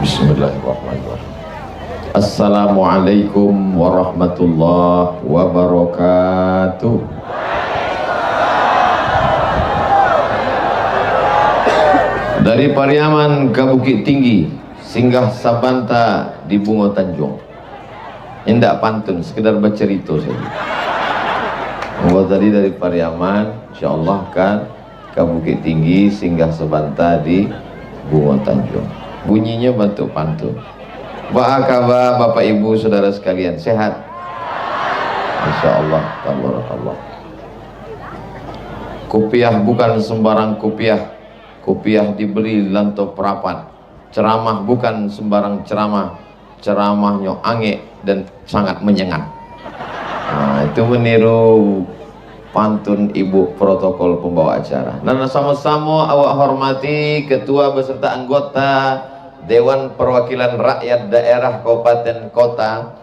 Bismillahirrahmanirrahim. Assalamualaikum warahmatullahi wabarakatuh. Dari Pariaman ke Bukit Tinggi, singgah Sabanta di Bungo Tanjung. Indak pantun, sekedar bercerita saja. Bahwa tadi dari Pariaman, insyaallah kan ke Bukit Tinggi, singgah Sabanta di Bungo Tanjung. Bunyinya bantu pantun. Apa kabar Bapak Ibu Saudara sekalian, sehat? Insyaallah, tabarakallah. Kopiah bukan sembarang kopiah. Kopiah diberi lanto perapat. Ceramah bukan sembarang ceramah. Ceramahnya angin dan sangat menyengat. Nah, itu meniru pantun Ibu protokol pembawa acara. Dan sama-sama awak hormati ketua beserta anggota Dewan Perwakilan Rakyat Daerah Kabupaten Kota.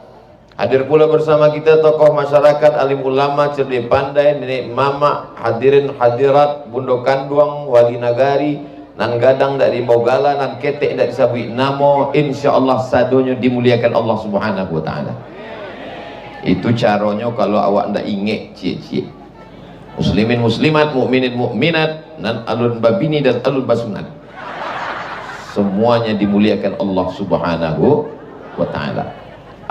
Hadir pula bersama kita tokoh masyarakat, alim ulama, cerdik pandai, nenek mama, hadirin hadirat, bundo kanduang, wali nagari, nan gadang dari Mogala, nan ketek dari Sabui Namo, insyaallah sadonya dimuliakan Allah Subhanahu wa taala. Itu caranya kalau awak ndak inget cie-cie. Muslimin muslimat, mukminin mukminat, nan alun babini dan alun basunat. Semuanya dimuliakan Allah Subhanahu wa taala.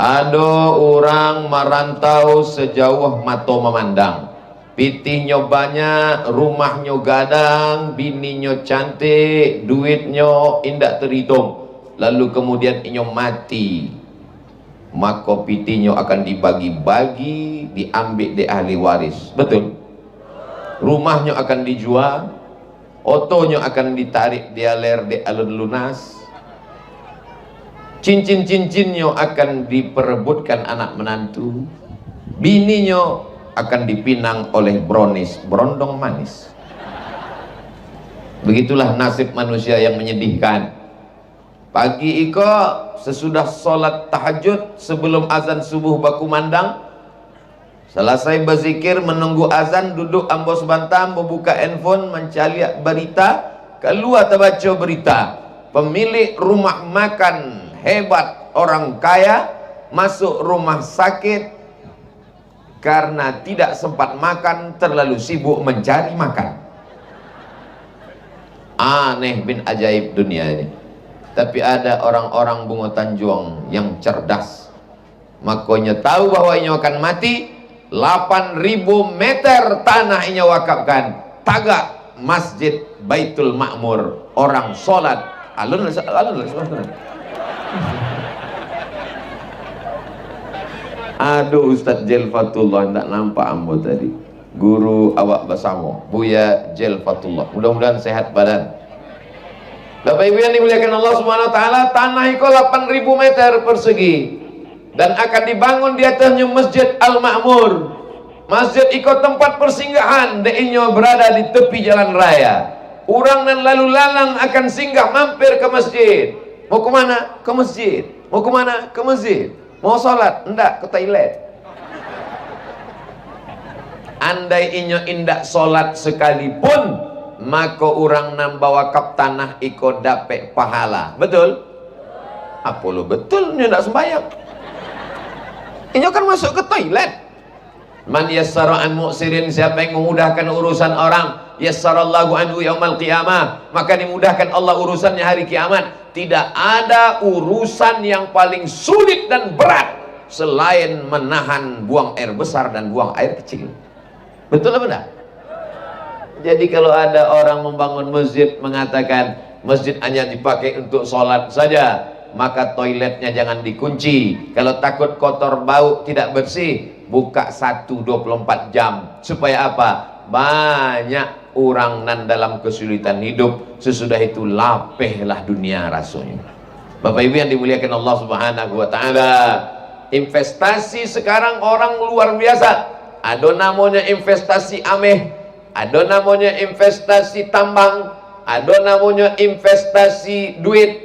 Ada orang merantau sejauh mata memandang. Pitihnya banyak, rumahnya gadang, bininya cantik, duitnya indak terhitung. Lalu kemudian inyo mati. Maka pitihnya akan dibagi-bagi, diambil di ahli waris. Betul? Rumahnya akan dijual, otonya akan ditarik dialer di alun lunas, cincin-cincinnya akan diperebutkan anak menantu, bininya akan dipinang oleh bronis, berondong manis. Begitulah nasib manusia yang menyedihkan. Pagi iko sesudah sholat tahajud, sebelum azan subuh baku mandang, selesai berzikir menunggu azan, duduk ambo sebentar, membuka handphone, mencari berita, keluar terbaca berita pemilik rumah makan hebat orang kaya masuk rumah sakit karena tidak sempat makan, terlalu sibuk mencari makan. Aneh bin ajaib dunia ini. Tapi ada orang-orang Bungo Tanjung yang cerdas, makanya tahu bahwa ini akan mati. 8.000 meter tanah ini wakafkan, tagak Masjid Baitul Ma'mur, orang sholat alun. Aduh, Ustaz Jelfatullah, tidak nampak ambo tadi, guru awak bersama Buya Jelfatullah, mudah-mudahan sehat badan. Bapak Ibu yang dimuliakan Allah Subhanahu wa taala, tanah itu 8.000 meter persegi dan akan dibangun di atasnya Masjid Al-Ma'mur. Masjid itu tempat persinggahan, deinyo berada di tepi jalan raya. Orang dan lalu lalang akan singgah mampir ke masjid. Mau ke mana? Ke masjid. Mau ke mana? Ke masjid. Mau sholat? Enggak, ke toilet. Andai inyo indak sholat sekalipun, maka orang nan bawa kap tanah iko dapat pahala. Betul? Apa lo betul inyo ndak sembahyang? Inyo kan masuk ke toilet. Man yassara an mu'sirin, siapa yang memudahkan urusan orang, yassarallahu anhu yaumal qiyamah, maka dimudahkan Allah urusannya hari kiamat. Tidak ada urusan yang paling sulit dan berat selain menahan buang air besar dan buang air kecil. Betul apa enggak? Jadi kalau ada orang membangun masjid mengatakan masjid hanya dipakai untuk sholat saja, maka toiletnya jangan dikunci. Kalau takut kotor, bau, tidak bersih, buka 1/24 jam. Supaya apa? Banyak orang nan dalam kesulitan hidup, sesudah itu lapehlah dunia rasanya. Bapak Ibu yang dimuliakan Allah Subhanahu wa taala, investasi sekarang orang luar biasa. Ada namanya investasi ameh, ada namanya investasi tambang, ada namanya investasi duit,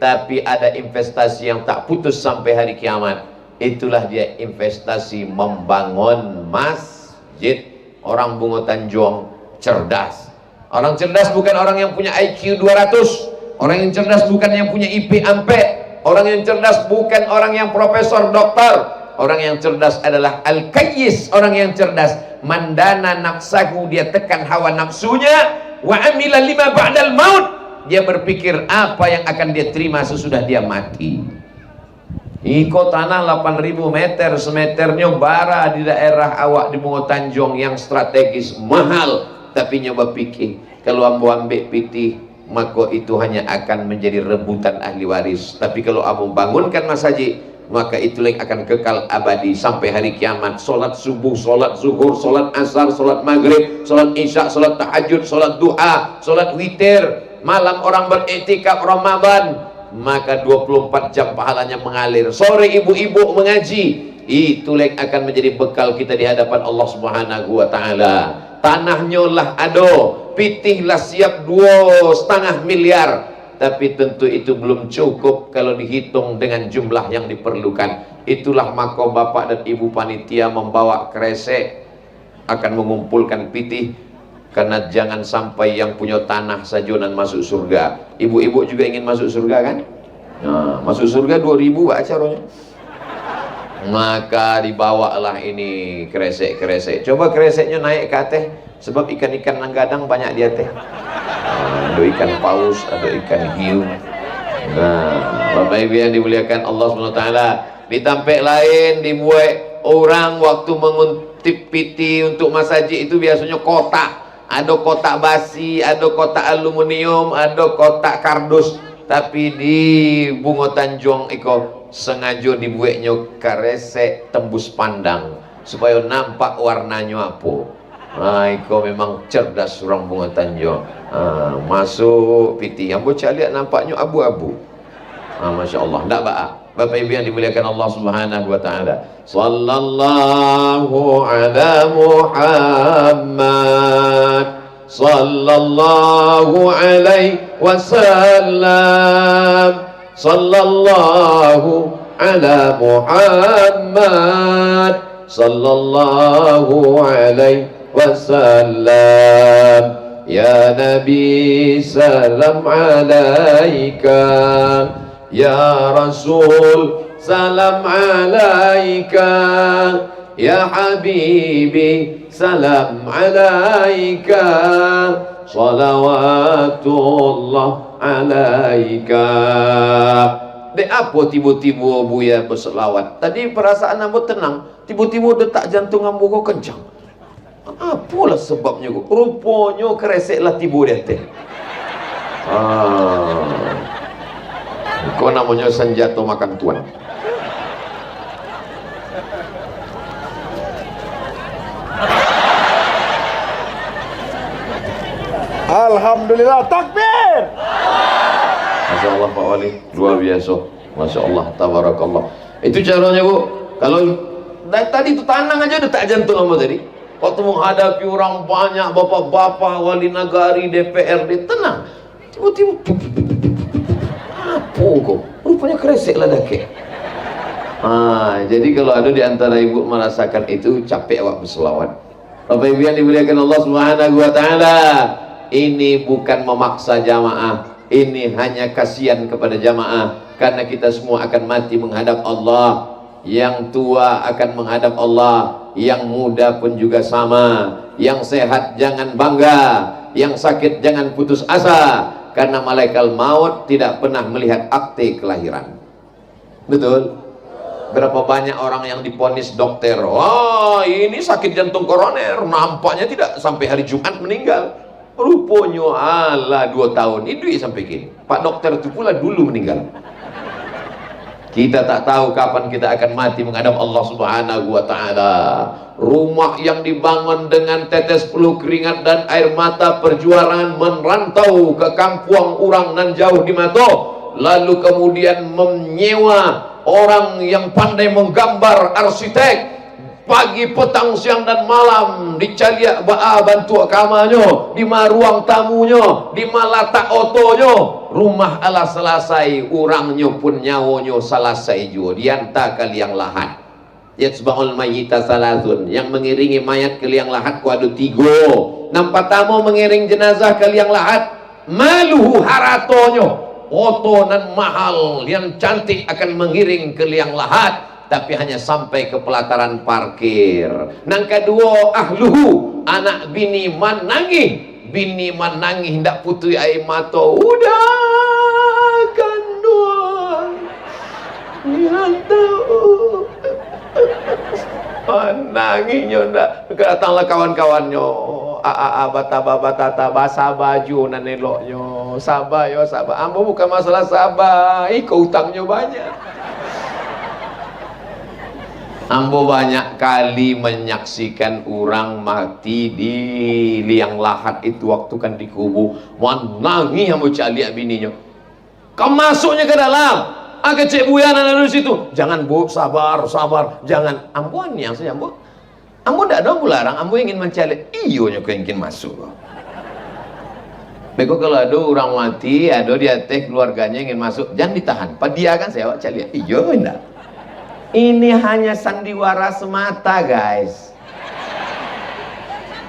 tapi ada investasi yang tak putus sampai hari kiamat. Itulah dia investasi membangun masjid. Orang Bungo Tanjung cerdas. Orang cerdas bukan orang yang punya IQ 200, Orang yang cerdas bukan yang punya IP ampe. Orang yang cerdas bukan orang yang profesor doktor. Orang yang cerdas adalah al-kayyis. Orang yang cerdas mandana nafsahu, dia tekan hawa nafsunya, wa amila lima ba'dal maut, dia berpikir apa yang akan dia terima sesudah dia mati. Iko tanah 8.000 meter, semeternya bara di daerah awak di Bungo Tanjung yang strategis mahal, tapi nyoba pikir kalau ambo ambek pitih maka itu hanya akan menjadi rebutan ahli waris. Tapi kalau ambo bangunkan masjid, maka itulah yang akan kekal abadi sampai hari kiamat. Solat subuh, solat zuhur, solat asar, solat maghrib, solat isya, solat tahajud, solat duha, solat witir, malam orang beriktikaf Ramadan, maka 24 jam pahalanya mengalir. Sore ibu-ibu mengaji, itulah yang akan menjadi bekal kita di hadapan Allah Subhanahu wa taala. Tanahnya lah ado, pitihlah siap 2,5 miliar, tapi tentu itu belum cukup kalau dihitung dengan jumlah yang diperlukan. Itulah maka bapak dan ibu panitia membawa kresek akan mengumpulkan pitih, karena jangan sampai yang punya tanah sajonan masuk surga. Ibu-ibu juga ingin masuk surga kan? Nah, masuk surga 2.000 pak acaranya. Maka dibawalah ini kresek-kresek. Coba kreseknya naik ke atas, sebab ikan-ikan nanggadang banyak dia teh. Ada ikan paus, ada ikan hiu. Nah, Bapak Ibu yang dimuliakan Allah SWT, di tampek lain dibuat orang waktu menguntip piti untuk masjid itu biasanya kotak. Ada kotak basi, ada kotak aluminium, ada kotak kardus. Tapi di Bungo Tanjung iko sengaja dibuatnya kresek tembus pandang supaya nampak warnanya apa. Nah, iko memang cerdas orang Bungo Tanjung. Masuk piti yang bocah lihat nampaknya abu-abu. Masya Allah, tak baik. Bapak Ibu yang dimuliakan Allah Subhanahu wa taala. Sallallahu ala Muhammad, sallallahu alaihi wasallam, sallallahu ala Muhammad, sallallahu alaihi wasallam. Ya Nabi salam alaika, ya Rasul salam alaika, ya Habibi salam alaika, salawatullah alaika. Dek apa tiba-tiba Buya berselawat? Tadi perasaan ambo tenang, tiba-tiba detak jantung ambo kok kencang. Apalah sebabnya kok? Rupanya kereseklah tiba dia teh. Kau namanya senjata makan tuan. Alhamdulillah, takbir. Masya Allah Pak Wali, luar biasa. Masya Allah, tabarakallah. Itu caranya Bu. Kalau tadi itu tenang aja detak jantung kamu tadi. Waktu menghadapi orang banyak, bapak-bapak, wali nagari, DPRD, tenang. Tiba-tiba apa kok? Rupanya kresek lah dake. Jadi kalau ada di antara ibu merasakan itu, capek awak berselawat. Bapak Ibu yang dimuliakan Allah Subhanahu wa taala, ini bukan memaksa jamaah, ini hanya kasihan kepada jamaah, karena kita semua akan mati menghadap Allah. Yang tua akan menghadap Allah, yang muda pun juga sama. Yang sehat jangan bangga, yang sakit jangan putus asa, karena malaikat maut tidak pernah melihat akte kelahiran. Betul? Berapa banyak orang yang diponis dokter, wah ini sakit jantung koroner, nampaknya tidak sampai hari Jumat meninggal. Rupanya ala 2 tahun itu sampai kini. Pak dokter itu pula dulu meninggal. Kita tak tahu kapan kita akan mati menghadap Allah Subhanahu wa taala. Rumah yang dibangun dengan tetes peluh keringat dan air mata perjuangan merantau ke kampung orang nan jauh di Mato, lalu kemudian menyewa orang yang pandai menggambar, arsitek, pagi, petang, siang dan malam dicaliak bantu kamarnya, di ruang tamunya, di malata otonya. Rumah Allah selesai, orangnya pun nyawanya selesai juga. Diantar ke liang lahat. Yatsba'ul mayyita salasun, yang mengiringi mayat ke liang lahat ku ada 3. Nampak tamu mengiring jenazah ke liang lahat, maluhu haratonyo, foto nan mahal yang cantik akan mengiring ke liang lahat, tapi hanya sampai ke pelataran parkir. Nang kedua ahluhu, anak bini manangih hendak putui air mata, udah kandung nangihnya ndak. Datanglah kawan-kawannya, bata basa baju nan eloknya, sabar yo sabar. Ambo bukan masalah sabar, kau utangnya banyak. Ambo banyak kali menyaksikan orang mati di liang lahat itu waktu kan dikubur. Menangis ambo cak lihat bininya. Kau masuknya ke dalam. Agak cek buyana di situ. Jangan bu, sabar, jangan. Ambo yang saja ambo. Ambo tidak ada larang. Ambo ingin mencari. Iyonya kau ingin masuk. Beko kalau ada orang mati, ada dia teh keluarganya ingin masuk, jangan ditahan. Dia kan saya cak lihat. Iyo enggak. Ini hanya sandiwara semata, guys.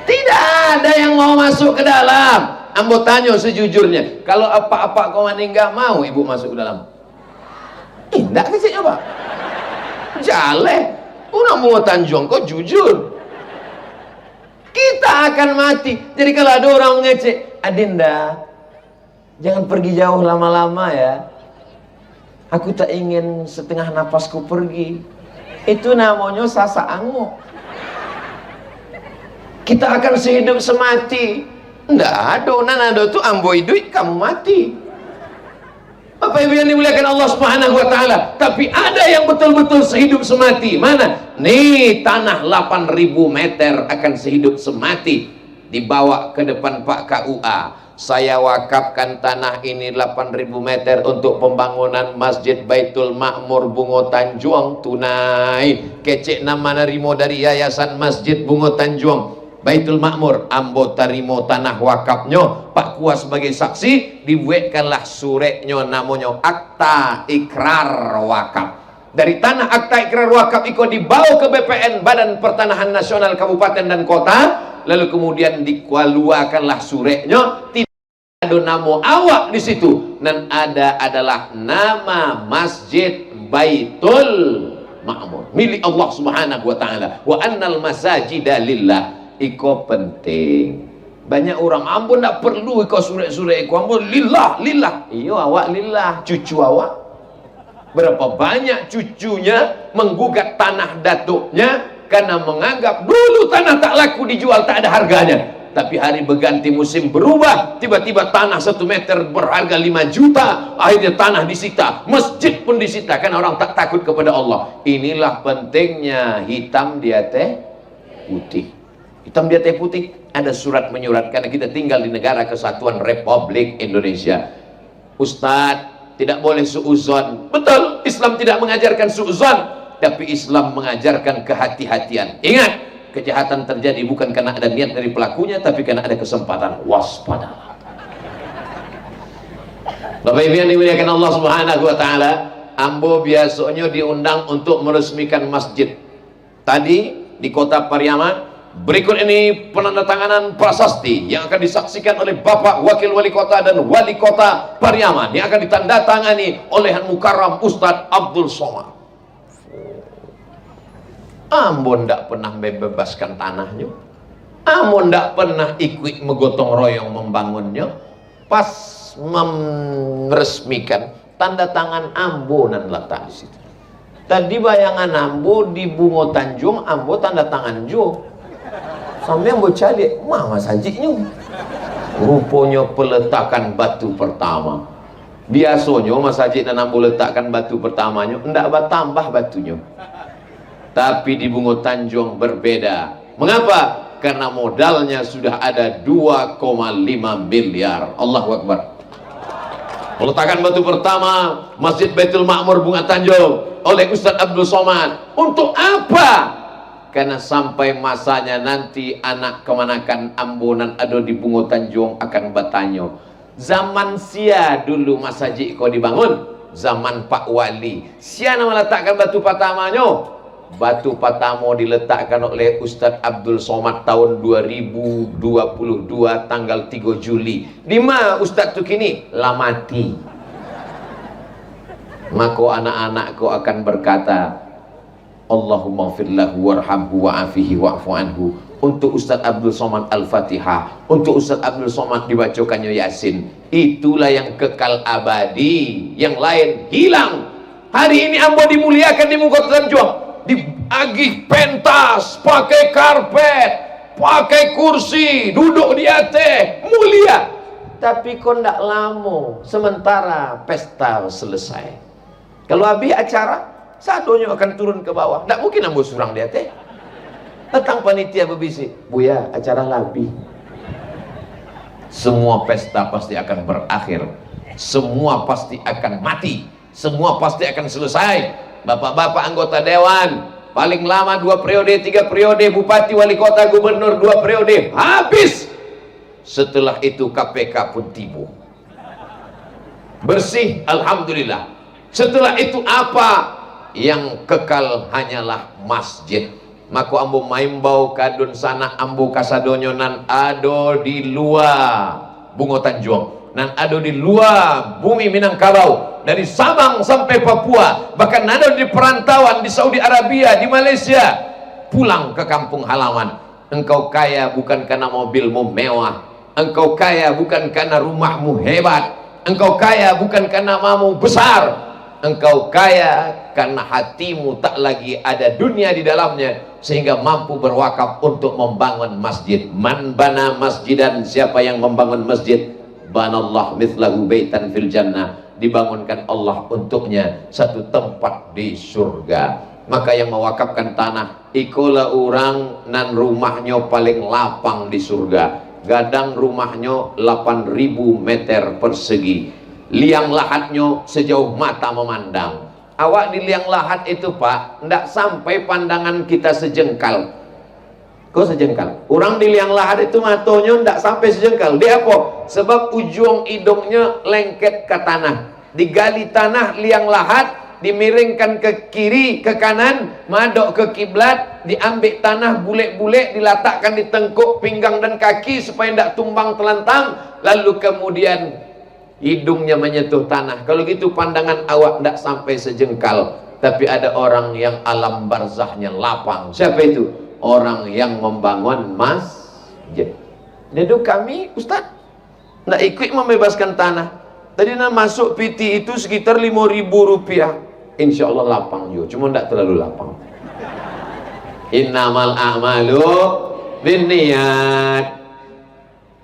Tidak ada yang mau masuk ke dalam. Ambo tanya sejujurnya, kalau apa-apa kau meninggal, mau ibu masuk ke dalam? Tidak kan saya coba. Jale, orang mau Tanjung, kau jujur. Kita akan mati. Jadi kalau ada orang mengecek, Adinda, jangan pergi jauh lama-lama ya. Aku tak ingin setengah napasku pergi. Itu namanya sasa angmo. Kita akan sehidup semati. Nggak ada, ada tuh ambo hidup kamu mati. Bapak Ibu yang dimuliakan Allah Subhanahu wa taala. Tapi ada yang betul-betul sehidup semati. Mana? Nih tanah 8.000 meter akan sehidup semati. Dibawa ke depan Pak KUA. Saya wakafkan tanah ini 8.000 meter untuk pembangunan Masjid Baitul Makmur Bungo Tanjung tunai. Kecek nama narimo dari Yayasan Masjid Bungo Tanjung Baitul Makmur. Ambo tarimo tanah wakafnya, Pak Kuas sebagai saksi, dibuatkanlah suretnya namanya akta ikrar wakaf. Dari tanah akta ikrar wakaf itu dibawa ke BPN Badan Pertanahan Nasional Kabupaten dan Kota, lalu kemudian dikeluarkanlah suretnya. Ada nama awak di situ, dan ada adalah nama Masjid Baitul Makmur milik Allah Subhanahu wa taala. Wa annal masajida lillah. Iko penting. Banyak orang ambo ndak perlu iko surat-surat iko ambo lillah. Iyo awak lillah, cucu awak. Berapa banyak cucunya menggugat tanah datuknya karena menganggap dulu tanah tak laku dijual, tak ada harganya. Tapi hari berganti musim berubah, tiba-tiba tanah 1 meter berharga 5 juta, akhirnya tanah disita, masjid pun disita, karena orang tak takut kepada Allah. Inilah pentingnya hitam di atas putih. Hitam di atas putih, ada surat menyurat, karena kita tinggal di negara kesatuan Republik Indonesia. Ustadz, tidak boleh suuzon. Betul, Islam tidak mengajarkan suuzon, tapi Islam mengajarkan kehati-hatian. Ingat, kejahatan terjadi bukan karena ada niat dari pelakunya, tapi karena ada kesempatan. Waspadalah. Bapak Ibu yang dimuliakan Allah Subhanahu wa taala, ambo biasanya diundang untuk meresmikan masjid. Tadi di Kota Pariaman. Berikut ini penandatanganan prasasti yang akan disaksikan oleh Bapak Wakil Wali Kota dan Wali Kota Pariaman, yang akan ditandatangani oleh Mukarram Ustadz Abdul Somad. Ambo ndak pernah membebaskan tanahnya, ambo ndak pernah ikut menggotong royong membangunnya. Pas meresmikan, tanda tangan ambo dan letak di situ. Tadi bayangan ambo di Bungo Tanjung, ambo tanda tangan jo. Sampai ambo cari, mana sajiknya? Rupanya peletakan batu pertama. Biasanya masjid dan ambo letakkan batu pertamanya, ndak bertambah batunya. Tapi di Bungo Tanjung berbeda. Mengapa? Karena modalnya sudah ada 2,5 miliar. Allahu Akbar. Peletakan batu pertama Masjid Baitul Makmur Bungo Tanjung oleh Ustadz Abdul Somad. Untuk apa? Karena sampai masanya nanti anak kemanakan ambunan ada di Bungo Tanjung akan bertanya, zaman sia dulu masjid kau dibangun, zaman Pak Wali sia nama letakkan batu pertamanya. Batu pertama diletakkan oleh Ustadz Abdul Somad tahun 2022 tanggal 3 Juli. Di mana Ustadz tu kini? Lah mati. maka anak-anakku akan berkata, Allahumma firlahu warhamhu wa'afihi wa'fu anhu. Untuk Ustaz Abdul Somad Al-Fatihah, untuk Ustaz Abdul Somad dibacakannya Yasin. Itulah yang kekal abadi, yang lain hilang. Hari ini ambo dimuliakan di muka Tanjuang, diagih pentas, pakai karpet, pakai kursi, duduk di atas, mulia. Tapi kok ndak lama, sementara pesta selesai. Kalau habis acara, sadonya akan turun ke bawah. Ndak mungkin ambo surang di atas. Datang panitia berbisik, Buya, acara labi. Semua pesta pasti akan berakhir, semua pasti akan mati, semua pasti akan selesai. Bapak-bapak anggota dewan, paling lama 2 periode, 3 periode, bupati, wali kota, gubernur 2 periode, habis. Setelah itu KPK pun tiba, bersih, alhamdulillah. Setelah itu apa? Yang kekal hanyalah masjid. Maka ambo maimbau kadun sana ambo kasadonyo nan ado di luar Bungo Tanjuang, nan ado di luar bumi Minangkabau, dari Sabang sampai Papua, bahkan ada di perantauan di Saudi Arabia, di Malaysia, pulang ke kampung halaman. Engkau kaya bukan karena mobilmu mewah, engkau kaya bukan karena rumahmu hebat, engkau kaya bukan karena namamu besar, engkau kaya karena hatimu tak lagi ada dunia di dalamnya, sehingga mampu berwakaf untuk membangun masjid. Man bana masjidan, siapa yang membangun masjid, banallah mithlahu baitan fil jannah, dibangunkan Allah untuknya satu tempat di surga. Maka yang mewakafkan tanah, ikola orang nan rumahnya paling lapang di surga, gadang rumahnya 8.000 meter persegi, liang lahatnya sejauh mata memandang. Awak di liang lahat itu Pak, ndak sampai pandangan kita sejengkal. Kok sejengkal? Orang di liang lahat itu matonya ndak sampai sejengkal. Dia apa? Sebab ujung hidungnya lengket ke tanah. Digali tanah liang lahat, dimiringkan ke kiri, ke kanan, madok ke kiblat, diambil tanah bule-bule, diletakkan di tengkuk, pinggang dan kaki supaya ndak tumbang telentang, lalu kemudian hidungnya menyentuh tanah. Kalau gitu pandangan awak tidak sampai sejengkal. Tapi ada orang yang alam barzahnya lapang. Siapa itu? Orang yang membangun masjid. Jadi kami Ustaz tidak ikut membebaskan tanah. Tadi nak masuk PT itu sekitar 5.000 rupiah. Insya Allah lapang juga, cuma tidak terlalu lapang. Innamal a'malu binniyat.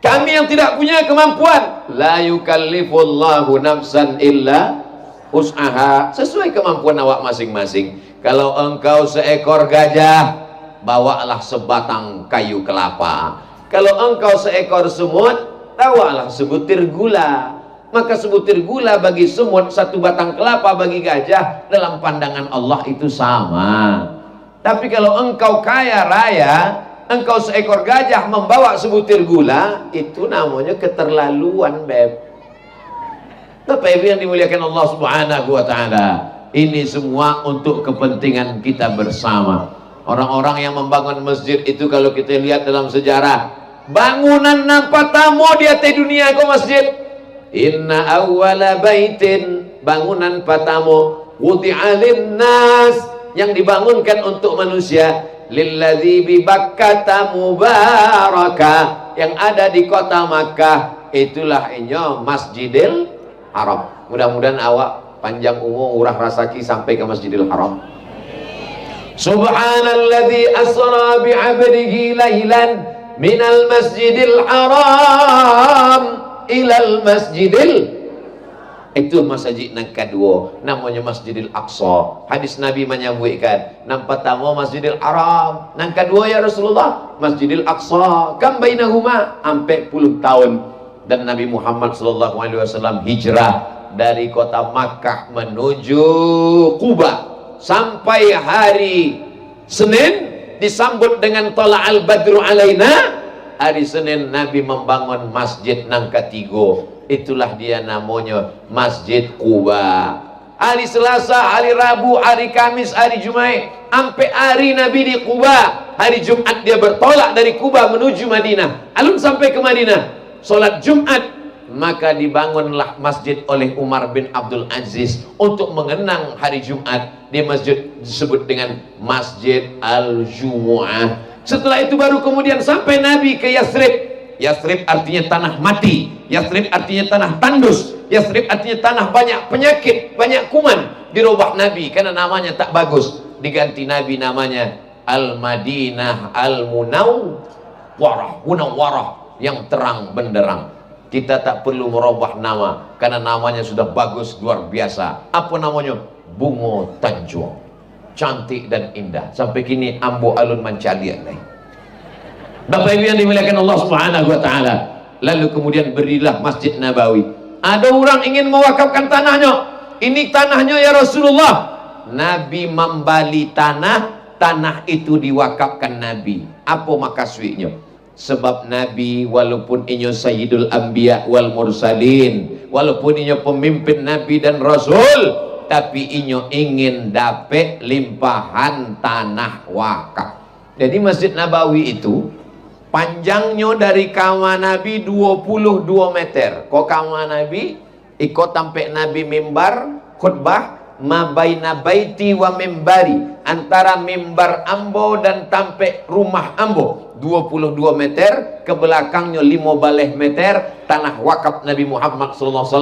Kami yang tidak punya kemampuan, la yukallifullahu nafsan illa us'aha, sesuai kemampuan awak masing-masing. Kalau engkau seekor gajah, bawalah sebatang kayu kelapa. Kalau engkau seekor semut, bawalah sebutir gula. Maka sebutir gula bagi semut, satu batang kelapa bagi gajah, dalam pandangan Allah itu sama. Tapi kalau engkau kaya raya, engkau seekor gajah membawa sebutir gula, itu namanya keterlaluan, Beb. Bapak Ibu yang dimuliakan Allah Subhanahu wa taala, ini semua untuk kepentingan kita bersama. Orang-orang yang membangun masjid itu kalau kita lihat dalam sejarah, bangunan nampak tamu di atas dunia kok masjid. Inna awwala baitin, bangunan patamu, wudi'a linnas, yang dibangunkan untuk manusia, lilladzi bi Bakkah mubarakah, yang ada di kota Makkah, itulah inyo Masjidil Haram. Mudah-mudahan awak panjang umur, urah rasaki sampai ke Masjidil Haram. Subhanalladzi asra bi 'abdihi lailan minal Masjidil Haram ilal Masjidil, itu masjid yang kedua namanya Masjidil Aqsa. Hadis Nabi menyebutkan, yang pertama Masjidil Haram, yang kedua ya Rasulullah Masjidil Aqsa, kam bainahuma, sampai 10 tahun. Dan Nabi Muhammad SAW hijrah dari kota Makkah menuju Quba, sampai hari Senin disambut dengan Thala'al Badru alaina. Hari Senin Nabi membangun masjid nang ketiga, itulah dia namanya Masjid Quba. Hari Selasa, hari Rabu, hari Kamis, hari Jumat, sampai hari Nabi di Quba. Hari Jumat dia bertolak dari Quba menuju Madinah. Alun sampai ke Madinah, solat Jumat, maka dibangunlah masjid oleh Umar bin Abdul Aziz untuk mengenang hari Jumat di masjid disebut dengan Masjid Al-Jumu'ah. Setelah itu baru kemudian sampai Nabi ke Yathrib. Yathrib artinya tanah mati, Yathrib artinya tanah tandus, Yathrib artinya tanah banyak penyakit, banyak kuman. Dirubah Nabi karena namanya tak bagus, diganti Nabi namanya Al-Madinah Al-Munawwarah, Munawwarah, yang terang benderang. Kita tak perlu merubah nama karena namanya sudah bagus luar biasa. Apa namanya? Bungo Tanjung, cantik dan indah. Sampai kini ambo alun mancalian nih. Bapak Ibu yang dimuliakan Allah Subhanahu wa taala. Lalu kemudian berilah Masjid Nabawi. Ada orang ingin mewakafkan tanahnya. Ini tanahnya ya Rasulullah. Nabi membali tanah itu diwakafkan Nabi. Apa makasudnya? Sebab Nabi walaupun inyo Sayyidul Anbiya wal Mursalin, walaupun inyo pemimpin Nabi dan Rasul, tapi inyo ingin dapat limpahan tanah wakaf. Jadi Masjid Nabawi itu panjangnya dari kamar Nabi 22 meter. Kok kamar Nabi ikut sampai Nabi mimbar khutbah mabaina baiti wa mimbari, antara mimbar ambo dan sampai rumah ambo 22 meter, ke belakangnya 15 meter tanah wakaf Nabi Muhammad SAW.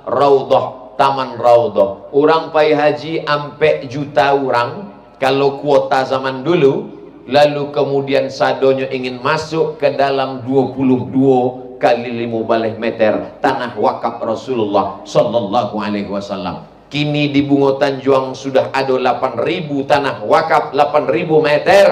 Raudhah, taman Raudhah. Orang pai haji ampe juta orang kalau kuota zaman dulu. Lalu kemudian sadonya ingin masuk ke dalam 22 kali 15 meter tanah wakaf Rasulullah Sallallahu Alaihi Wasallam. Kini di Bungo Tanjung sudah ada 8.000 tanah wakaf, 8.000 meter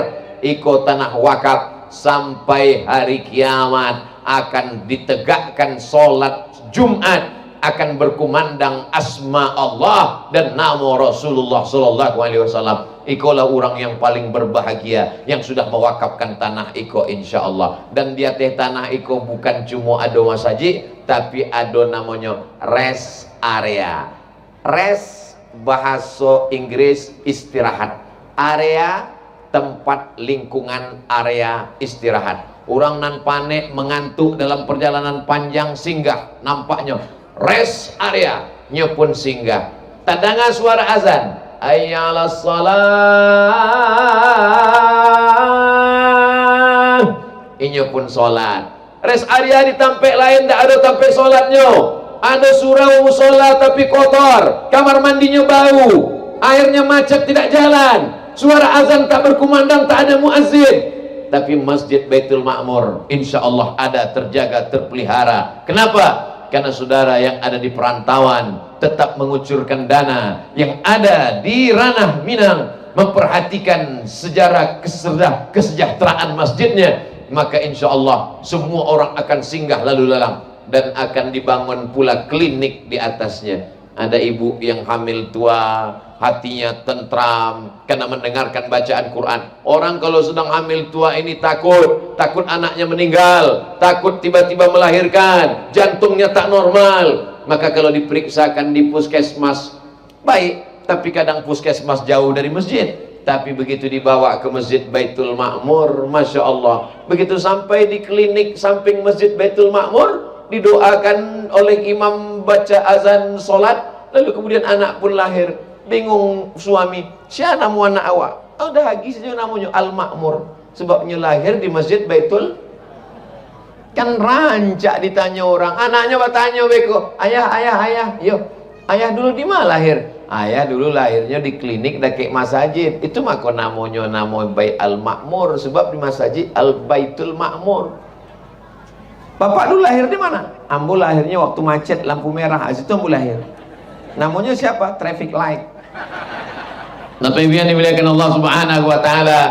ikut tanah wakaf. Sampai hari kiamat akan ditegakkan solat Jumat, akan berkumandang asma Allah dan nama Rasulullah Sallallahu Alaihi Wasallam. Ikolah orang yang paling berbahagia yang sudah mewakafkan tanah iko insyaallah. Dan dia teh tanah iko bukan cuma ada masjid, tapi ada namanya rest area. Rest bahasa Inggris istirahat, area tempat lingkungan area istirahat. Orang nan panek mengantuk dalam perjalanan panjang singgah, nampaknya rest area nya pun singgah. Tadanga suara azan, hayya 'alas shalah, inyo pun salat. Rest area di tempat lain tak ada tempat salatnya. Ada surau musola tapi kotor, kamar mandinya bau, airnya macet tidak jalan, suara azan tak berkumandang, tak ada muazzin. Tapi Masjid Baitul Ma'mur insya Allah ada, terjaga, terpelihara. Kenapa? Karena saudara yang ada di perantauan tetap mengucurkan dana, yang ada di ranah Minang memperhatikan sejarah kesejahteraan masjidnya, maka insya Allah semua orang akan singgah lalu lalang. Dan akan dibangun pula klinik di atasnya. Ada ibu yang hamil tua, hatinya tentram karena mendengarkan bacaan Quran. Orang kalau sedang hamil tua ini takut anaknya meninggal, takut tiba-tiba melahirkan, jantungnya tak normal. Maka kalau diperiksakan di puskesmas baik, tapi kadang puskesmas jauh dari masjid. Tapi begitu dibawa ke Masjid Baitul Ma'mur, Masya Allah, begitu sampai di klinik samping Masjid Baitul Ma'mur, didoakan oleh imam baca azan solat, lalu kemudian anak pun lahir. Bingung suami, siapa nama anak awak? Oh, dah lagi saja namanya Al-Ma'mur, sebabnya lahir di Masjid Baitul. Kan rancak ditanya orang, anaknya bertanya beko, ayah, yo, ayah dulu di mana lahir? Ayah dulu lahirnya di klinik dekat masjid. Itu maka namanya nama Bait Al-Ma'mur, sebab di masjid Al-Baitul Ma'mur. Bapak dulu lahir di mana? Ambo lahirnya waktu macet lampu merah, itu ambo lahir. Namanya siapa? Traffic light. Bapak Ibu yang dimuliakan Allah Subhanahu wa taala.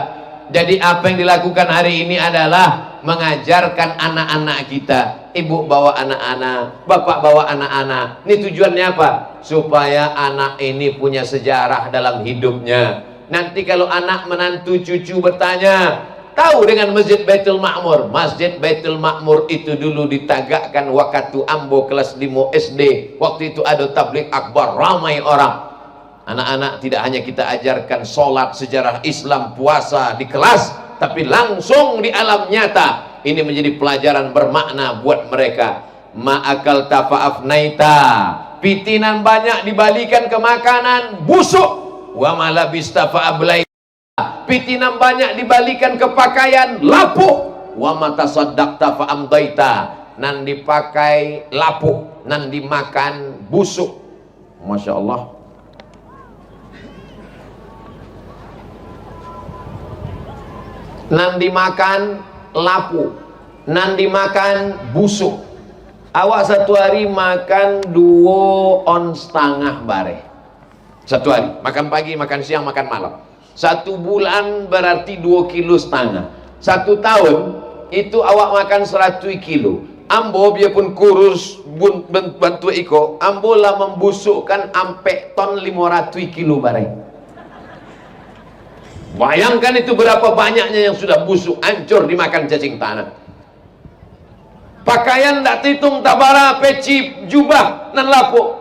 Jadi apa yang dilakukan hari ini adalah mengajarkan anak-anak kita. Ibu bawa anak-anak, bapak bawa anak-anak. Ini tujuannya apa? Supaya anak ini punya sejarah dalam hidupnya. Nanti kalau anak menantu cucu bertanya, tahu dengan Masjid Baitul Ma'mur. Masjid Baitul Ma'mur itu dulu ditagakkan waktu ambo kelas 5 SD. Waktu itu ada tabligh akbar, ramai orang. Anak-anak tidak hanya kita ajarkan sholat, sejarah Islam, puasa di kelas, tapi langsung di alam nyata. Ini menjadi pelajaran bermakna buat mereka. ma'akal tafa'afnaita, pitinan banyak dibalikan ke makanan busuk. Wa malabista fa'ablaita, pitinan banyak dibalikan ke pakaian lapuk. Wa matasaddaqta fa'amdaita, nan dipakai lapuk, nan dimakan busuk. Masya Allah. Nan dimakan lapuk, nan dimakan busuk. Awak satu hari makan 2 ons setengah bare. Satu hari, makan pagi, makan siang, makan malam. 1 bulan berarti 2,5 kilo. 1 tahun itu awak makan 100 kilo. Ambo biarpun kurus bantu iko, ambo lah membusukkan ampe ton 500 kilo bare. Bayangkan itu berapa banyaknya yang sudah busuk, hancur dimakan cacing tanah. Pakaian tak hitung, tabara, peci, jubah, nan lapuk.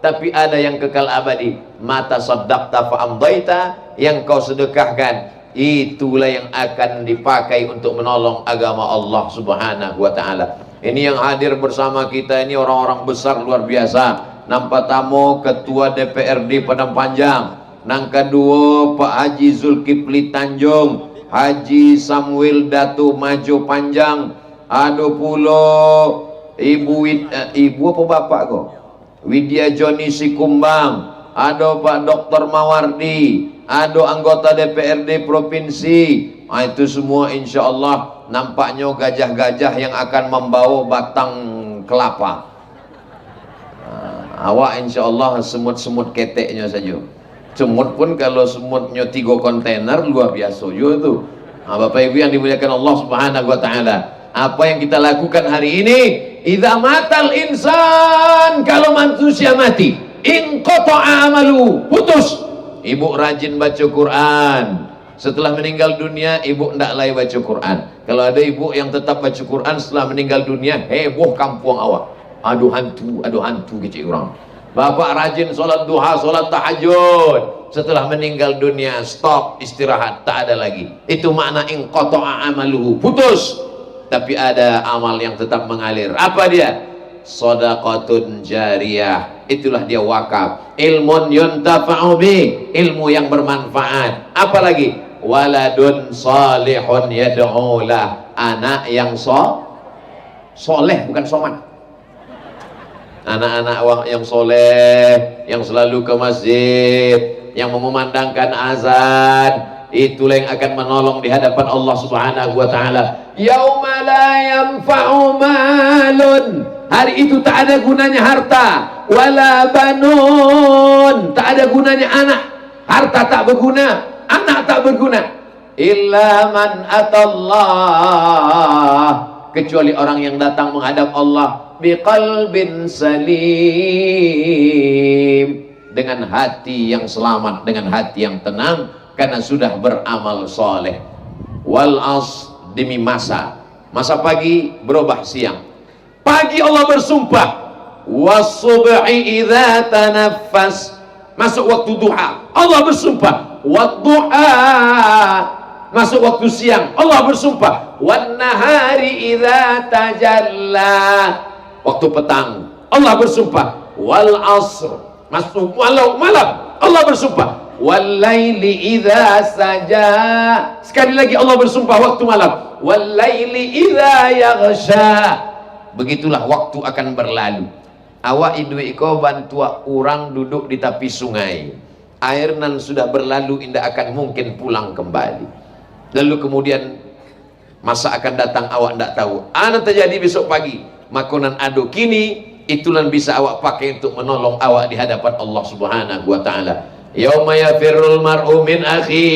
Tapi ada yang kekal abadi. Mata saddaqta fa'amdaita, yang kau sedekahkan, itulah yang akan dipakai untuk menolong agama Allah subhanahu wa ta'ala. Ini yang hadir bersama kita ini orang-orang besar luar biasa. Nampak tamu Ketua DPRD Padang Panjang, nang kedua Pak Haji Zulkifli Tanjung, Haji Samuel Datu Majo Panjang, ada pula ibu apa bapak kok, Widya Joni Sikumbang, ada Pak Dr. Mawardi, ada anggota DPRD provinsi. Itu semua insya Allah nampaknya gajah-gajah yang akan membawa batang kelapa. Awak insya Allah semut-semut keteknya saja. Semut pun kalau semutnya 3 kontainer luar biasa juga tuh. Bapak Ibu yang dimuliakan Allah subhanahu wa ta'ala, apa yang kita lakukan hari ini, idza matal insan, kalau manusia mati, inqata'a amalu, putus. Ibu rajin baca Quran, setelah meninggal dunia ibu ndak lagi baca Quran. Kalau ada ibu yang tetap baca Quran setelah meninggal dunia, heboh kampung awak, aduh hantu kecil orang. Bapak rajin sholat duha, sholat tahajud, setelah meninggal dunia stop, istirahat, tak ada lagi. Itu makna inqata'a amaluhu, putus. Tapi ada amal yang tetap mengalir. Apa dia? Shadaqatun jariyah, itulah dia wakaf. Ilmun yuntafa'u bih, ilmu yang bermanfaat. Apalagi waladun salihun yad'ulah, anak yang soleh, bukan soman. Anak-anak yang soleh, yang selalu ke masjid, yang mengumandangkan azan, itulah yang akan menolong di hadapan Allah subhanahu wa ta'ala. Yauma la yanfa'u malun, hari itu tak ada gunanya harta, wala banun, tak ada gunanya anak. Harta tak berguna, anak tak berguna, illa man atallah, kecuali orang yang datang menghadap Allah biqalbin salim, dengan hati yang selamat, dengan hati yang tenang, karena sudah beramal soleh. Wal as, demi masa pagi berubah siang. Pagi Allah bersumpah, was-subhi idza tanaffas, masuk waktu duha Allah bersumpah, wad-duha, masuk waktu siang Allah bersumpah, wan-nahari idza tajalla, waktu petang Allah bersumpah, wal asr, masuk malam Allah bersumpah, wal laili idza saja, sekali lagi Allah bersumpah waktu malam, wal laili idza yaghsha. Begitulah waktu akan berlalu. Awak idui iko bantu orang duduk di tepi sungai, air nan sudah berlalu indah akan mungkin pulang kembali. Lalu kemudian masa akan datang awak ndak tahu ana terjadi besok pagi, makonan ado kini itulah bisa awak pakai untuk menolong awak di hadapan Allah subhanahu wa ta'ala. Yauma yafirrul mar'u min akhi,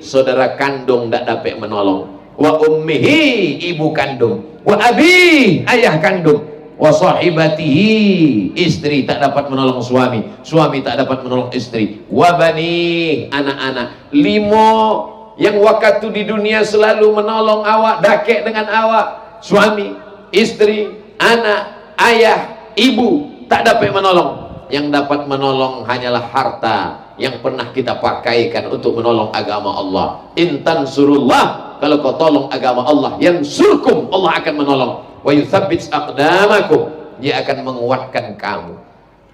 saudara kandung ndak dapat menolong, wa ummihi, ibu kandung, wa abi, ayah kandung, wa sahibatihi, istri tak dapat menolong suami, suami tak dapat menolong istri, wa bani, anak-anak. 5 yang waktu di dunia selalu menolong awak, dakek dengan awak, suami, istri, anak, ayah, ibu, tak dapat menolong. Yang dapat menolong hanyalah harta yang pernah kita pakaikan untuk menolong agama Allah. Intan surullah, kalau kau tolong agama Allah, yang surkum, Allah akan menolong. wa yutsabbits aqdamakum, dia akan menguatkan kamu.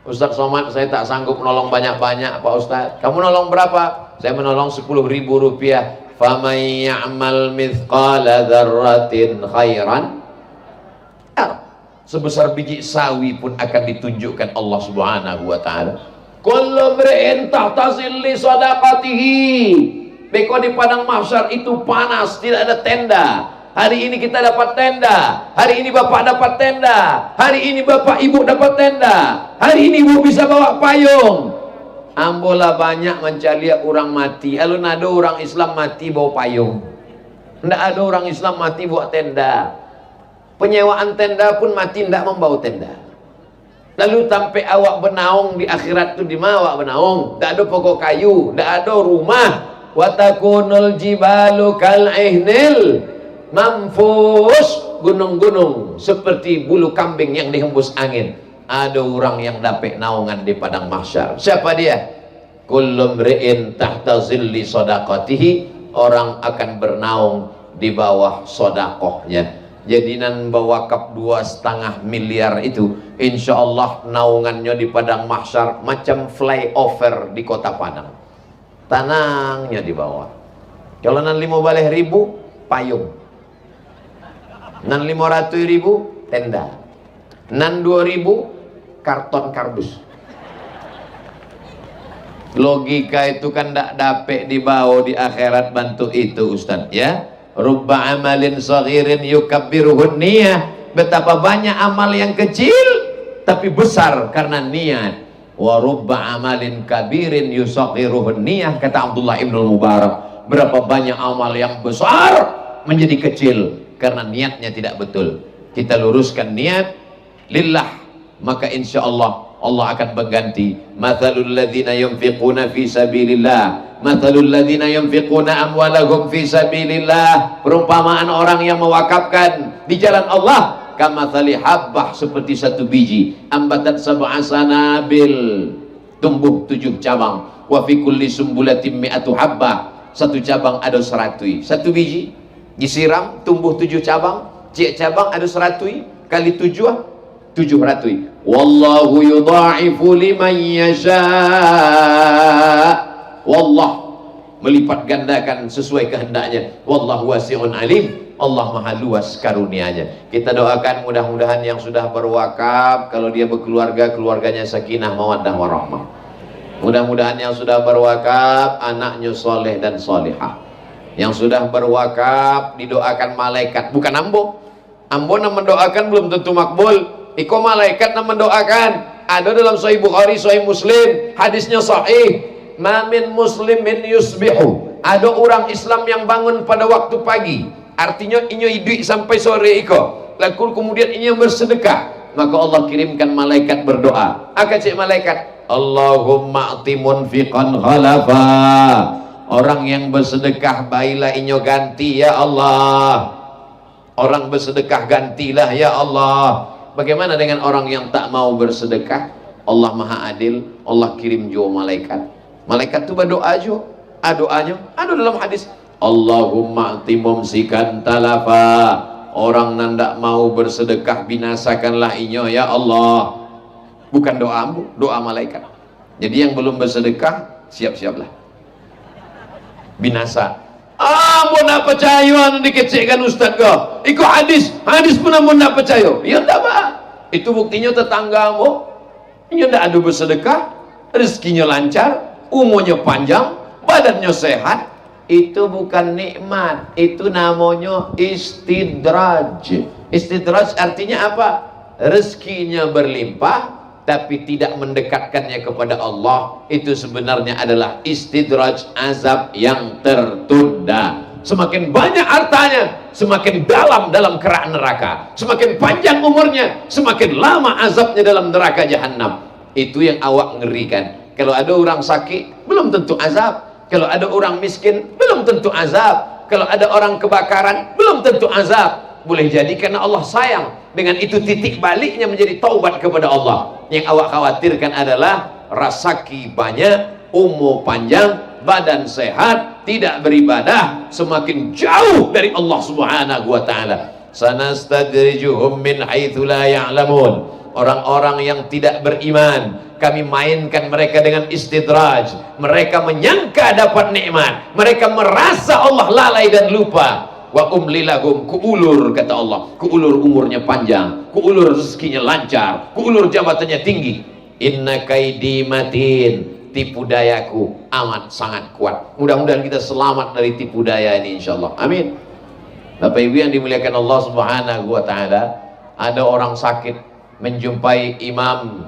Ustaz Somad, saya tak sanggup menolong banyak-banyak Pak Ustaz. Kamu nolong berapa? Saya menolong 10.000 rupiah. Faman ya'mal mithqala dzarratin khairan yara. Sebesar biji sawi pun akan ditunjukkan Allah Subhanahu wa taala. Kullu mri'in tahta zilli shadaqatihi. Beko di padang mahsyar itu panas, tidak ada tenda. Hari ini kita dapat tenda, hari ini bapak dapat tenda, hari ini bapak ibu dapat tenda, hari ini ibu bisa bawa payung. Ambola banyak mencari orang mati. Alun ada orang Islam mati bawa payung, tidak ada orang Islam mati bawa tenda. Penyewaan tenda pun mati tidak membawa tenda. Lalu sampai awak bernaung di akhirat tu di mana awak bernaung? Tak ada pokok kayu, tak ada rumah. Wa takunul jibalu kal ihnil manfus, gunung-gunung seperti bulu kambing yang dihembus angin. Ada orang yang dapat naungan di padang mahsyar. Siapa dia? Kullu mri'in tahta zilli shadaqatihi, orang akan bernaung di bawah sodakohnya. Jadi nan bawa kap 2,5 miliar itu, insya Allah naungannya di padang mahsyar macam flyover di kota Padang. Tanangnya di bawah. Kalau nan 15.000 payung, nan 500.000 tenda, nan 2.000 karton kardus. Logika itu kan tidak dapat dibawa di akhirat bantu itu Ustaz ya. Rubba amalin saghirin yukabbiruhun niyah. Betapa banyak amal yang kecil tapi besar karena niat. Wa rubba amalin kabirin yusaghiruhun niyah, kata Abdullah Ibnul Mubarak. Berapa banyak amal yang besar menjadi kecil karena niatnya tidak betul. Kita luruskan niat lillah, maka insya Allah Allah akan mengganti. Mathalul ladzina yunfiquna fi sabilillah, mathalul ladzina yunfiquna amwalahum fi sabilillah, perumpamaan orang yang mewakafkan di jalan Allah, kamathali habbah, seperti satu biji, ambatat sab'a sanabil, tumbuh 7 cabang, wa fi kulli sumbulatin mi'atu habbah, satu cabang ada 100. Satu biji disiram tumbuh 7 cabang, tiap cabang ada 100 kali 700. Wallahu yudha'ifu liman yasha. Wallah melipat gandakan sesuai kehendaknya. Wallahu wasi'un alim. Allah maha luas karunia-Nya. Kita doakan mudah-mudahan yang sudah berwakaf, kalau dia berkeluarga, keluarganya sakinah mawaddah warahmah. Mudah-mudahan yang sudah berwakaf anaknya soleh dan solihah. Yang sudah berwakaf didoakan malaikat, bukan ambo. Ambo yang mendoakan belum tentu makbul. Iko malaikat yang mendoakan. Ada dalam Sahih Bukhari, Sahih Muslim, hadisnya sahih. Ma min muslimin yusbihu. Ada orang Islam yang bangun pada waktu pagi. Artinya inyo hidup sampai sore iko. Lalu kemudian inyo bersedekah. Maka Allah kirimkan malaikat berdoa. Akan cek malaikat, Allahumma a'ti munfiqan khalafa. Orang yang bersedekah baiklah inyo ganti ya Allah. Orang bersedekah gantilah ya Allah. Bagaimana dengan orang yang tak mau bersedekah? Allah maha adil, Allah kirim juga malaikat. Malaikat itu berdoa juga. Doanya ada dalam hadis, Allahumma a'ti mumsikan talafa. Orang yang tak mau bersedekah binasakanlah inyo ya Allah. Bukan doamu, doa malaikat. Jadi yang belum bersedekah siap-siaplah binasa. Ampun nak percaya anu dikecekkan Ustaz kau. Ikut hadis pun ampun nak percaya. Ya tak apa. Itu buktinya tetanggamu, dia tidak ada bersedekah, rezekinya lancar, umurnya panjang, badannya sehat. Itu bukan nikmat, itu namanya istidraj. Istidraj artinya apa? Rezekinya berlimpah tapi tidak mendekatkannya kepada Allah. Itu sebenarnya adalah istidraj, azab yang tertunda. Semakin banyak hartanya, semakin dalam kerak neraka. Semakin panjang umurnya, semakin lama azabnya dalam neraka jahanam. Itu yang awak ngerikan. Kalau ada orang sakit, belum tentu azab. Kalau ada orang miskin, belum tentu azab. Kalau ada orang kebakaran, belum tentu azab. Boleh jadi karena Allah sayang. Dengan itu titik baliknya menjadi taubat kepada Allah. Yang awak khawatirkan adalah rasaki banyak, umur panjang, badan sehat, tidak beribadah, semakin jauh dari Allah Subhanahu wa ta'ala. sanastadrijuhum min haitsu la ya'lamun. Orang-orang yang tidak beriman, kami mainkan mereka dengan istidraj. Mereka menyangka dapat nikmat, mereka merasa Allah lalai dan lupa. Wa umlilahum, kuulur, kata Allah, kuulur umurnya panjang, kuulur rezekinya lancar, kuulur jabatannya tinggi. Inna kaidi matin, tipu dayaku amat sangat kuat. Mudah-mudahan kita selamat dari tipu daya ini, insyaallah. Amin. Bapak Ibu yang dimuliakan Allah Subhanahu wa taala, ada orang sakit menjumpai Imam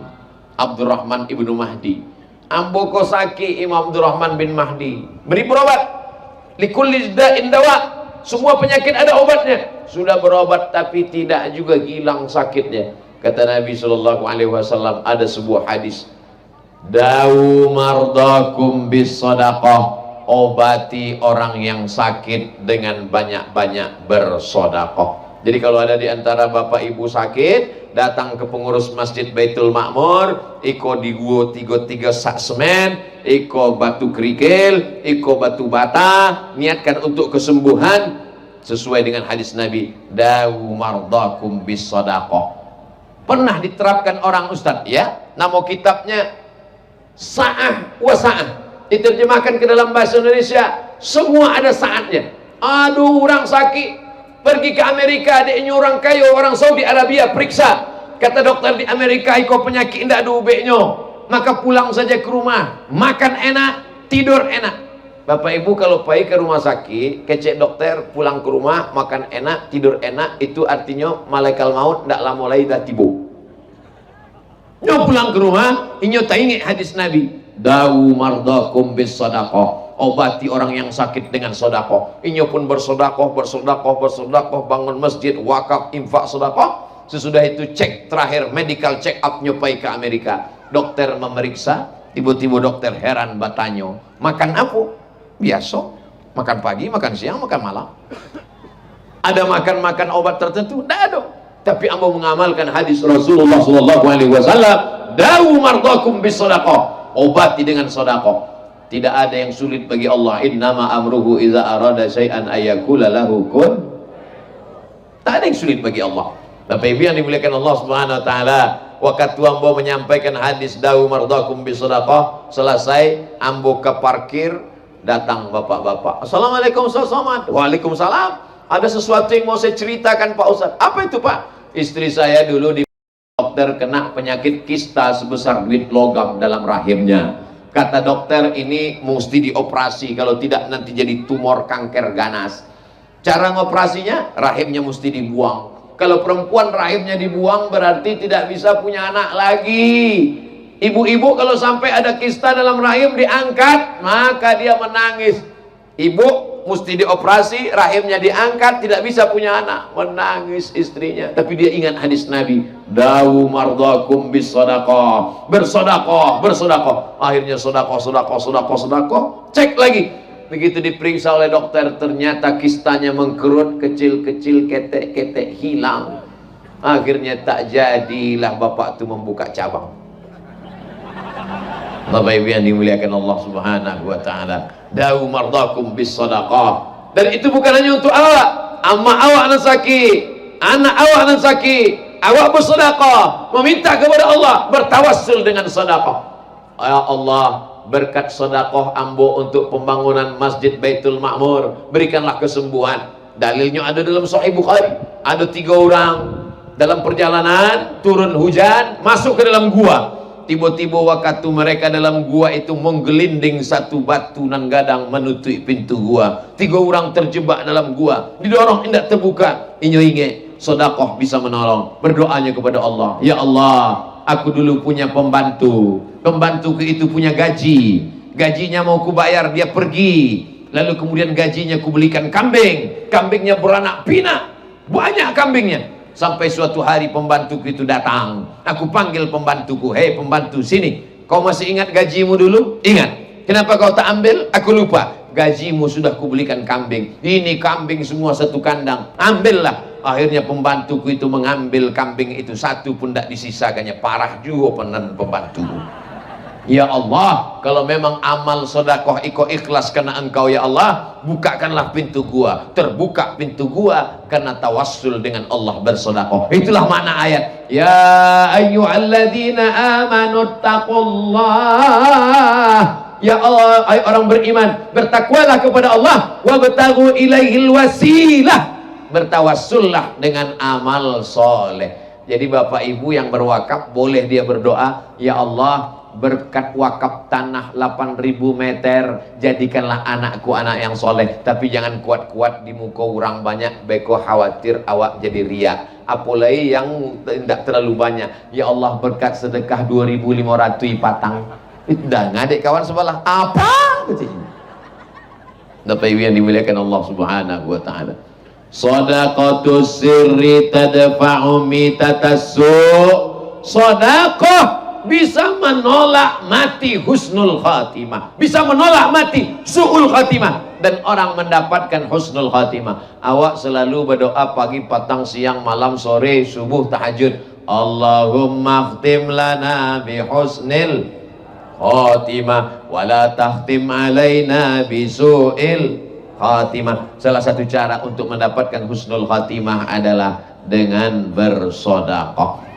Abdurrahman ibnu Mahdi. Ambo kosaki Imam Abdurrahman bin Mahdi, beri berobat. Likulli da'in dawa, semua penyakit ada obatnya. Sudah berobat tapi tidak juga hilang sakitnya. Kata Nabi sallallahu alaihi wasallam, ada sebuah hadis, dawu mardakum bis sadaqah, obati orang yang sakit dengan banyak-banyak bersedekah. Jadi kalau ada di antara bapak ibu sakit, datang ke pengurus Masjid Baitul Makmur, iko digo tiga sak semen, iko batu kerikil, iko batu bata, niatkan untuk kesembuhan sesuai dengan hadis Nabi, dawu mardakum bis sadaqah. Pernah diterapkan orang ustadz, ya, nama kitabnya Sa'ah wa Sa'ah, diterjemahkan ke dalam bahasa Indonesia, semua ada saatnya. Aduh, orang sakit pergi ke Amerika, adiknya orang kaya, orang Saudi Arabia, periksa, kata dokter di Amerika, iko penyakit tidak ada ubeknya, maka pulang saja ke rumah, makan enak, tidur enak. Bapak ibu kalau pergi ke rumah sakit, kecek dokter, pulang ke rumah, makan enak, tidur enak, itu artinya malaikat maut tidak lama lagi dah tiba. Nyo pulang ke rumah, inyo tak ingat hadis Nabi, dawu mardakum bis sadaqah, obati orang yang sakit dengan sedekah. Inyo pun bersedekah, bangun masjid, wakaf, infak, sedekah. Sesudah itu cek terakhir, medical check up, nyopai ke Amerika. Dokter memeriksa, tiba-tiba dokter heran, bertanya, makan apa? Biasa, makan pagi, makan siang, makan malam. Ada makan obat tertentu? Tidak ada. Tapi ambo mengamalkan hadis Rasulullah SAW, dawu mardakum bis sedekah, obati dengan sedekah. Tidak ada yang sulit bagi Allah. Innama amruhu iza arada syai'an ayyakula lahu kun. Tak ada yang sulit bagi Allah. Bapak Ibu yang dimuliakan Allah Subhanahu wa taala, waktu ambo menyampaikan hadis dawu mardakum bis sedekah, selesai ambo ke parkir, datang bapak-bapak. Assalamualaikum, Ustaz. Waalaikumsalam. Ada sesuatu yang mau saya ceritakan Pak Ustaz. Apa itu Pak? Istri saya dulu di dokter kena penyakit kista sebesar duit logam dalam rahimnya. Kata dokter ini mesti dioperasi, kalau tidak nanti jadi tumor kanker ganas. Cara ngoperasinya, rahimnya mesti dibuang. Kalau perempuan rahimnya dibuang berarti tidak bisa punya anak lagi. Ibu-ibu kalau sampai ada kista dalam rahim diangkat, maka dia menangis. Ibu mesti dioperasi, rahimnya diangkat, tidak bisa punya anak, menangis istrinya. Tapi dia ingat hadis Nabi, dawu mardakum bis sadaqah, bersedekah. Akhirnya sedekah. Cek lagi, begitu diperiksa oleh dokter, ternyata kistanya mengkerut, kecil-kecil, ketek-ketek, hilang. Akhirnya tak jadilah bapak itu membuka cabang. Bapak Ibu yang dimuliakan Allah Subhanahu wa taala, dawu mardakum bis sadaqah. Dan itu bukan hanya untuk awak, amma awak nan sakit, anak awak nan sakit, awak bersedekah, meminta kepada Allah, bertawassul dengan sedekah. Ya Allah, berkat sedekah ambo untuk pembangunan Masjid Baitul Makmur, berikanlah kesembuhan. Dalilnya ada dalam Sahih Bukhari. Ada 3 orang dalam perjalanan, turun hujan, masuk ke dalam gua. Tiba-tiba waktu mereka dalam gua itu menggelinding satu batu nan gadang menutup pintu gua. 3 orang terjebak dalam gua, didorong tidak terbuka. Inyo inge sedekah bisa menolong. Berdoanya kepada Allah, ya Allah, aku dulu punya pembantuku itu punya gajinya mau kubayar, dia pergi, lalu kemudian gajinya kubelikan kambingnya beranak pinak, banyak kambingnya. Sampai suatu hari pembantuku itu datang, aku panggil pembantuku, hei pembantu sini, kau masih ingat gajimu dulu? Ingat. Kenapa kau tak ambil? Aku lupa. Gajimu sudah kubelikan kambing, ini kambing semua satu kandang, ambillah. Akhirnya pembantuku itu mengambil kambing itu, satu pun tak disisakannya. Parah juga pembantu. Ya Allah, kalau memang amal sodakoh iko ikhlas karena Engkau ya Allah, bukakanlah pintu gua. Terbuka pintu gua karena tawassul dengan Allah bersodakoh. Itulah makna ayat. Ya ayyuhalladzina amanu taqullah. Ya Allah, hai orang beriman, bertakwalah kepada Allah, wabtaghu ilaihil wasilah. Bertawassullah dengan amal soleh. Jadi bapak ibu yang berwakaf boleh dia berdoa, ya Allah, berkat wakaf tanah 8.000 meter, jadikanlah anakku anak yang soleh. Tapi jangan kuat-kuat di muka orang banyak, beko khawatir awak jadi riak. Apalagi yang tidak terlalu banyak. Ya Allah, berkat sedekah 2.500 patang. Dah ngadik kawan sebelah apa kecilnya. Bapak ibu yang dimuliakan Allah subhanahu wa ta'ala, sadaqatus sirri tadfa'u mitatassu'. Sedekah bisa menolak mati husnul khatimah, bisa menolak mati su'ul khatimah, dan orang mendapatkan husnul khatimah. Awak selalu berdoa pagi, petang, siang, malam, sore, subuh, tahajud, Allahumma khtim lana bi husnil khatimah wa la takhtim alaina bi su'il khatimah. Salah satu cara untuk mendapatkan husnul khatimah adalah dengan bersedekah.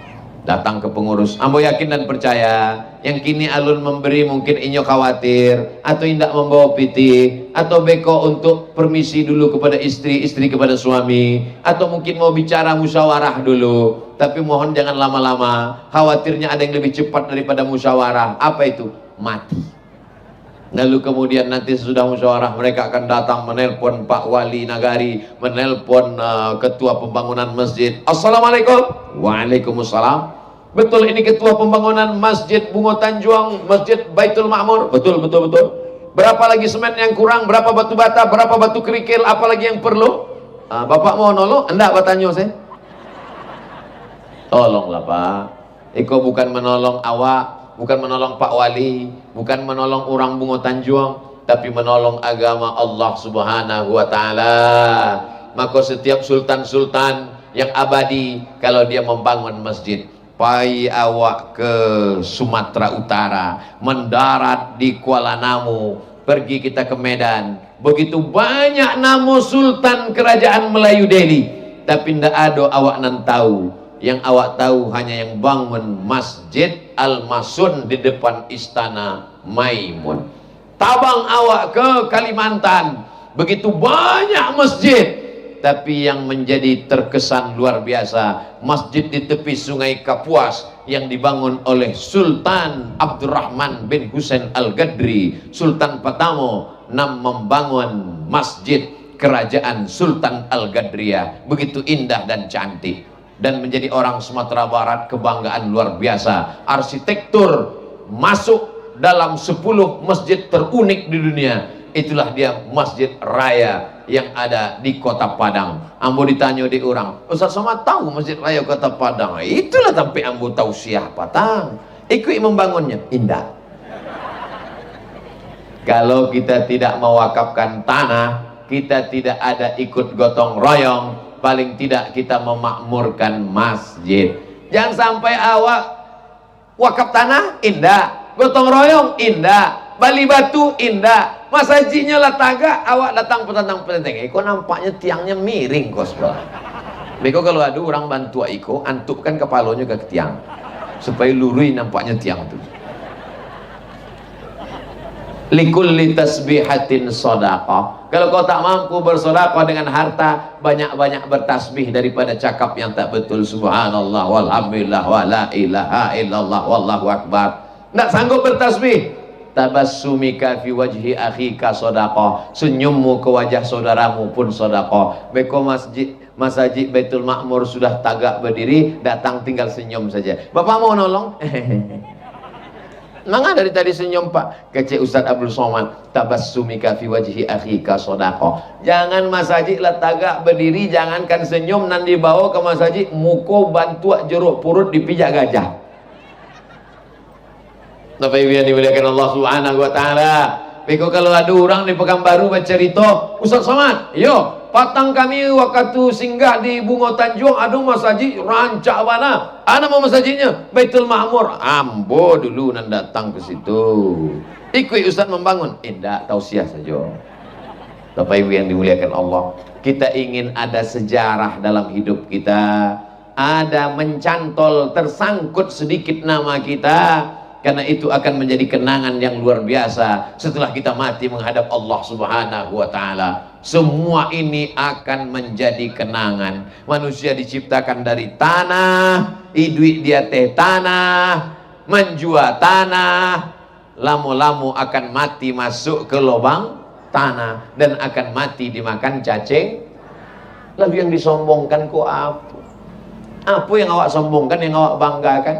Datang ke pengurus, ambo yakin dan percaya yang kini alun memberi mungkin inyo khawatir atau indak membawa piti atau beko untuk permisi dulu kepada istri, istri kepada suami, atau mungkin mau bicara musyawarah dulu. Tapi mohon jangan lama-lama, khawatirnya ada yang lebih cepat daripada musyawarah. Apa itu? Mati. Lalu kemudian nanti sesudah musyawarah mereka akan datang menelpon Pak Wali Nagari, menelpon ketua pembangunan masjid. Assalamualaikum. Waalaikumsalam. Betul ini ketua pembangunan Masjid Bungo Tanjuang, Masjid Baitul Ma'mur? Betul, betul, betul. Berapa lagi semen yang kurang? Berapa batu bata? Berapa batu kerikil? Apa lagi yang perlu? Bapak mau nolong? Enggak, bertanya saya. Tolonglah Pak. Iko bukan menolong awak, bukan menolong Pak Wali, bukan menolong orang Bungo Tanjuang, tapi menolong agama Allah subhanahu wa ta'ala. Maka setiap sultan-sultan yang abadi, kalau dia membangun masjid, pai awak ke Sumatera Utara, mendarat di Kuala Namu, pergi kita ke Medan, begitu banyak nama sultan kerajaan Melayu Delhi, tapi ndak ada awak nan tahu. Yang awak tahu hanya yang bangun Masjid Al-Masun di depan Istana Maimun. Tabang awak ke Kalimantan, begitu banyak masjid, tapi yang menjadi terkesan luar biasa, masjid di tepi sungai Kapuas yang dibangun oleh Sultan Abdurrahman bin Husain Al-Gadri, Sultan Patamo, membangun masjid kerajaan Sultan Al-Gadriyah, begitu indah dan cantik, dan menjadi orang Sumatera Barat kebanggaan luar biasa. Arsitektur masuk dalam 10 masjid terunik di dunia. Itulah dia Masjid Raya yang ada di Kota Padang. Ambo ditanya di orang, Ustaz Somad tahu Masjid Raya Kota Padang? Itulah sampai ambo tahu siapa tang. Ikut membangunnya. Indah. Kalau kita tidak mewakafkan tanah, kita tidak ada ikut gotong royong, paling tidak kita memakmurkan masjid. Jangan sampai awak wakaf tanah indah, gotong royong indah, bali batu indah, masjidnya lah tagak, awak datang petang peteng. Iko nampaknya tiangnya miring kos bah. Beko kalau ada orang bantu iko, antukkan kepalanya ke tiang supaya lurui nampaknya tiang itu. Likulli tasbihatin shadaqah. Kalau kau tak mampu bersedekah dengan harta, banyak-banyak bertasbih daripada cakap yang tak betul. Subhanallah walhamdulillah wa la ilaha illallah wallahu akbar. Tak sanggup bertasbih, tabassumika fi wajhi akhika shadaqah. Senyummu ke wajah saudaramu pun sedekah. Beko masjid Baitul Ma'mur sudah tagak berdiri, datang tinggal senyum saja. Bapak mau nolong? Mangga dari tadi senyum Pak. Kece Ustaz Abdul Somad, tabassumika fi wajhi akhika shadaqah. Jangan masjid lah tagak berdiri, jangankan senyum, nan dibawa ke masjid muko bantuak jeruk purut dipijak gajah. Bapak Ibu yang dimuliakan Allah Subhanahu wa taala. Beko kalau ada orang di Pekanbaru bercerita, Ustaz Somad, yo patang kami waktu singgah di Bungo Tanjung, aduh masjid rancak mana? Ana mau masjidnya Baitul Ma'mur. Ambo dulu nan datang ke situ. Ikut Ustaz membangun. Tidak, tausiah saja. Bapak Ibu yang dimuliakan Allah, kita ingin ada sejarah dalam hidup kita, ada mencantol, tersangkut sedikit nama kita, karena itu akan menjadi kenangan yang luar biasa setelah kita mati menghadap Allah Subhanahu wa Ta'ala. Semua ini akan menjadi kenangan. Manusia diciptakan dari tanah, iduit dia teh tanah, menjua tanah, lamu-lamu akan mati masuk ke lubang tanah dan akan mati dimakan cacing. Lalu yang disombongkan kok apa? Apa yang awak sombongkan, yang awak banggakan?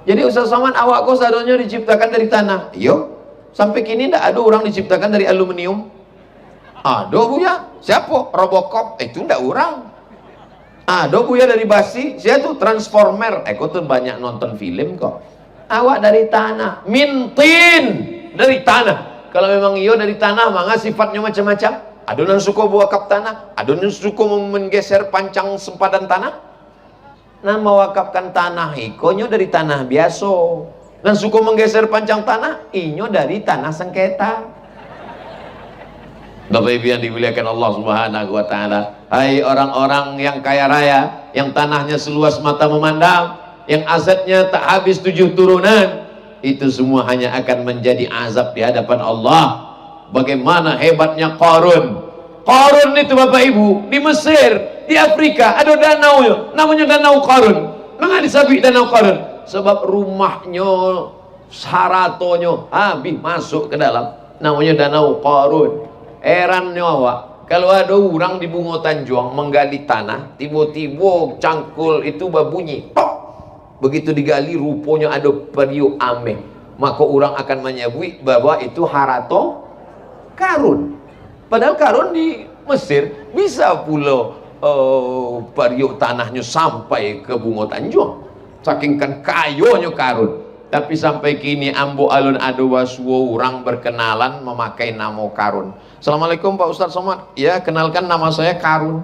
Jadi Ustaz Somad, awak kok sadonya diciptakan dari tanah? Yo, sampai kini tidak ada orang diciptakan dari aluminium. Ada Buya, siapa? Robocop, itu tidak orang. Ada Buya dari basi, saya tuh Transformer. Kau tuh banyak nonton film kok. Awak dari tanah, mintin dari tanah. Kalau memang iyo dari tanah, maka sifatnya macam-macam. Ada yang suka buah kap tanah, ada yang suka menggeser pancang sempadan tanah. Nah, mewakafkan tanah ikonyo dari tanah biasa. Dan suku menggeser pancang tanah, inyo dari tanah sengketa. Bapak Ibu yang dimuliakan Allah Subhanahu wa Ta'ala, hai orang-orang yang kaya raya, yang tanahnya seluas mata memandang, yang asetnya tak habis 7 turunan, itu semua hanya akan menjadi azab di hadapan Allah. Bagaimana hebatnya Qarun. Qarun itu Bapak Ibu, di Mesir, di Afrika ada danau, namanya Danau Qarun. Mengapa disebut Danau Qarun? Sebab rumahnya, haratonyo habis masuk ke dalam, namanya Danau Qarun. Herannya awak, kalau ada orang di Bungo Tanjung menggali tanah, tiba-tiba cangkul itu berbunyi tok. Begitu digali rupanya ada periuk ameh, maka orang akan menyebut bahwa itu harato karun. Padahal karun di Mesir bisa pula periuk tanahnya sampai ke Bungo Tanjung, saking kan kayonya karun. Tapi sampai kini ambo alun adu waswo orang berkenalan memakai nama Karun. Assalamualaikum Pak Ustadz Somad. Ya, kenalkan nama saya Karun.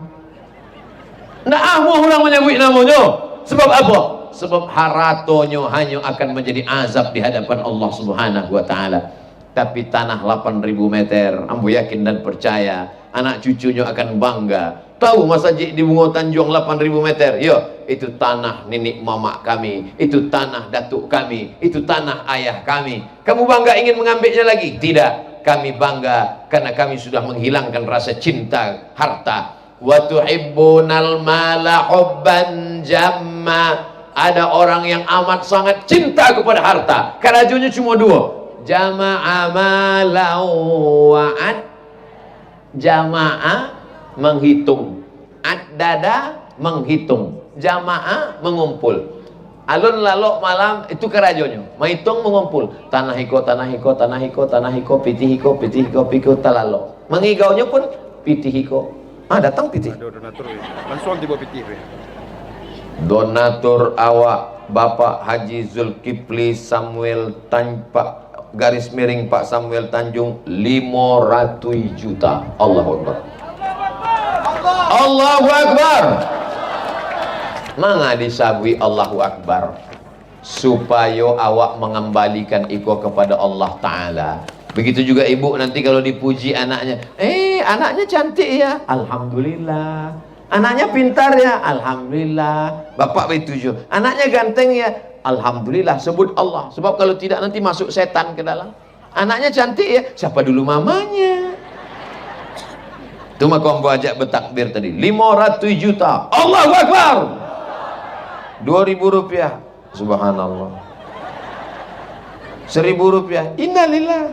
Nah, mau orang menyebut namanya. Sebab apa? Sebab haratonyo hanya akan menjadi azab di hadapan Allah Subhanahu wa Ta'ala. Tapi tanah 8.000 meter, ambo yakin dan percaya anak cucunya akan bangga. Tahu masjid di Bungo Tanjung 8.000 meter? Yo, itu tanah nenek mama kami, itu tanah datuk kami, itu tanah ayah kami. Kamu bangga ingin mengambilnya lagi? Tidak, kami bangga karena kami sudah menghilangkan rasa cinta harta. Wa tuhibbunal mala hubban jamma. Ada orang yang amat sangat cinta kepada harta. Kerajunya cuma 2. Jama'a malawa'at. Jama'a menghitung, ad-dada menghitung, jamaah mengumpul. Alun lalok malam itu kerajonyo, menghitung mengumpul. Tanah hiko, tanah hiko, tanah hiko, tanah hiko, pitih hiko, pitih hiko, piko talalo. Mengigaunya pun pitih hiko. Datang pitih. Ada donatur, langsung tiba pitih. Donatur awak Bapak Haji Zulkifli Samuel Tanpa garis miring Pak Samuel Tanjung 500 juta. Allahu Akbar. Allahu Akbar. Manga disabui Allahu Akbar supaya awak mengembalikan iko kepada Allah Ta'ala. Begitu juga ibu nanti kalau dipuji anaknya, anaknya cantik ya, alhamdulillah. Anaknya pintar ya, alhamdulillah. Bapak begitu juga, anaknya ganteng ya, alhamdulillah. Sebut Allah, sebab kalau tidak nanti masuk setan ke dalam. Anaknya cantik ya, siapa dulu mamanya? Itu mah kamu ajak bertakbir tadi 500 juta. Allahu Akbar. 2.000 rupiah, subhanallah. 1.000 rupiah, innalillah.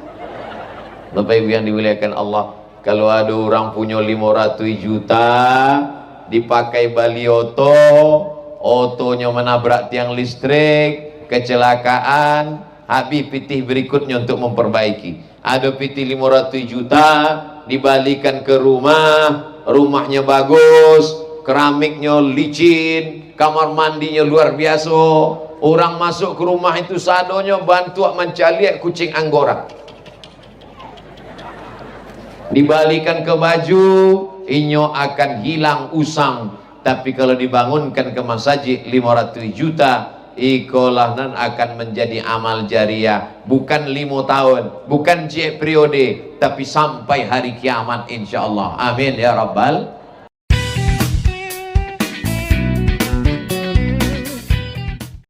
Bapak Ibu yang dimuliakan Allah, kalau ada orang punya 500 juta dipakai bali otonya menabrak tiang listrik, kecelakaan, habis pitih berikutnya untuk memperbaiki. Ada pitih 500 juta dibalikan ke rumah, rumahnya bagus, keramiknya licin, kamar mandinya luar biasa. Orang masuk ke rumah itu sadonya bantu mencaliak kucing anggora. Dibalikan ke baju, inyo akan hilang usang. Tapi kalau dibangunkan ke masjid 500 juta, ikolahnan akan menjadi amal jariah. Bukan 5 tahun, bukan periode, tapi sampai hari kiamat insyaallah. Amin ya rabbal